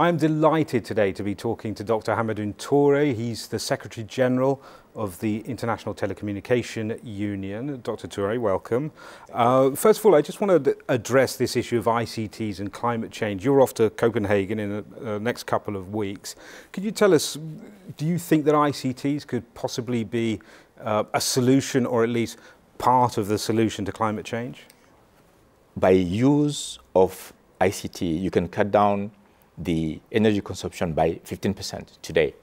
I am delighted today to be talking to Dr. Hamadoun Touré. He's the Secretary General of the International Telecommunication Union. Dr. Touré, welcome. First of all, I just want to address this issue of ICTs and climate change. You're off to Copenhagen in the next couple of weeks. Could you tell us, do you think that ICTs could possibly be a solution, or at least part of the solution to climate change? By use of ICT, you can cut down the energy consumption by 15% today.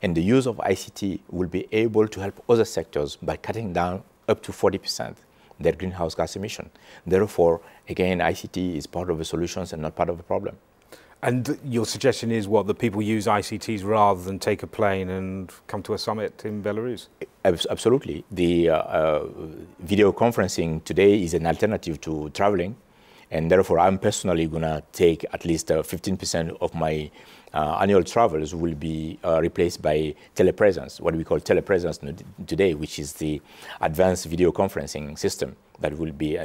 And the use of ICT will be able to help other sectors by cutting down up to 40% their greenhouse gas emission. Therefore, again, ICT is part of the solutions and not part of the problem. And your suggestion is what, that people use ICTs rather than take a plane and come to a summit in Belarus? Absolutely. The video conferencing today is an alternative to traveling. And therefore, I'm personally going to take at least 15% of my annual travels will be replaced by telepresence, what we call telepresence today, which is the advanced video conferencing system that will be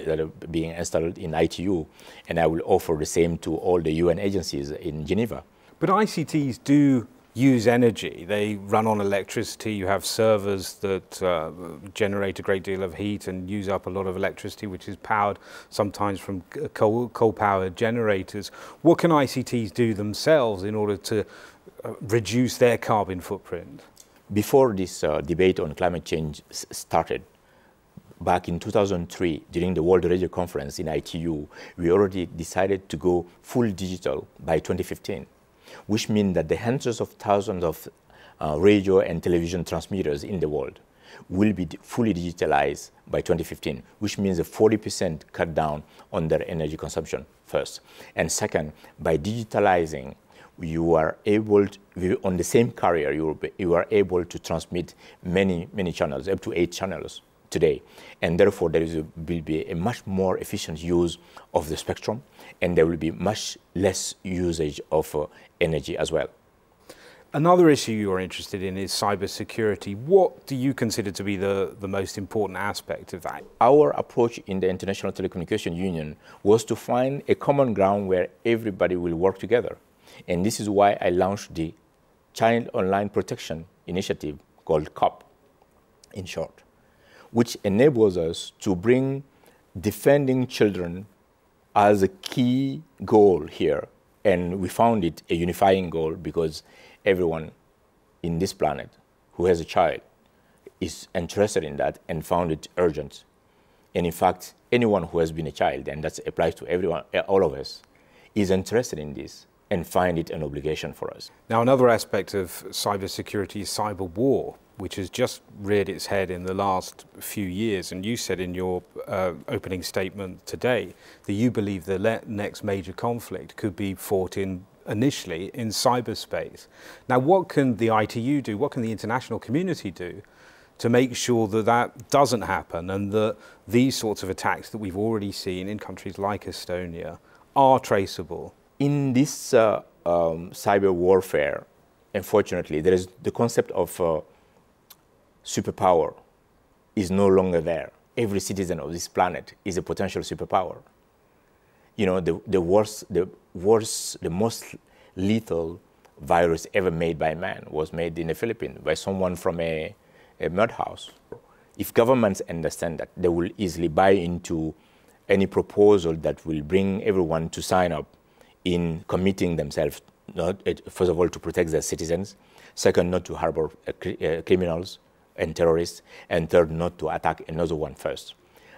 being installed in ITU. And I will offer the same to all the UN agencies in Geneva. But ICTs do use energy. They run on electricity. You have servers that generate a great deal of heat and use up a lot of electricity, which is powered sometimes from coal-powered generators. What can ICTs do themselves in order to reduce their carbon footprint? Before this debate on climate change started, back in 2003, during the World Radio Conference in ITU, we already decided to go full digital by 2015. Which means that the hundreds of thousands of radio and television transmitters in the world will be fully digitalized by 2015, which means a 40% cut down on their energy consumption, first. And second, by digitalizing, you are able to, on the same carrier, you are able to transmit many channels, up to 8 channels today. And therefore, will be a much more efficient use of the spectrum, and there will be much less usage of energy as well. Another issue you're interested in is cybersecurity. What do you consider to be the most important aspect of that? Our approach in the International Telecommunication Union was to find a common ground where everybody will work together. And this is why I launched the Child Online Protection Initiative, called COP in short, which enables us to bring defending children as a key goal here. And we found it a unifying goal because everyone in this planet who has a child is interested in that and found it urgent. And in fact, anyone who has been a child, and that applies to everyone, all of us, is interested in this and find it an obligation for us. Now, another aspect of cybersecurity is cyber war, which has just reared its head in the last few years. And you said in your opening statement today that you believe the next major conflict could be fought initially in cyberspace. Now, what can the ITU do? What can the international community do to make sure that that doesn't happen and that these sorts of attacks that we've already seen in countries like Estonia are traceable? In this cyber warfare, unfortunately, there is the concept of superpower is no longer there. Every citizen of this planet is a potential superpower. You know, the most lethal virus ever made by man was made in the Philippines by someone from a mud house. If governments understand that, they will easily buy into any proposal that will bring everyone to sign up in committing themselves, first of all, to protect their citizens, second, not to harbor criminals and terrorists, and third, not to attack another one first.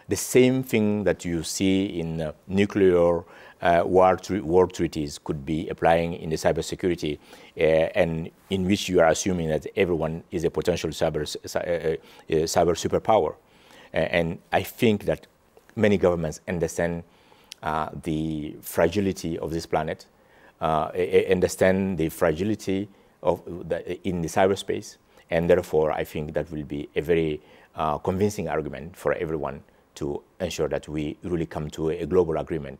The same thing that you see in nuclear war treaties could be applying in the cybersecurity, and in which you are assuming that everyone is a potential cyber superpower. And I think that many governments understand the fragility of this planet, understand the fragility in the cyberspace, and therefore I think that will be a very convincing argument for everyone to ensure that we really come to a global agreement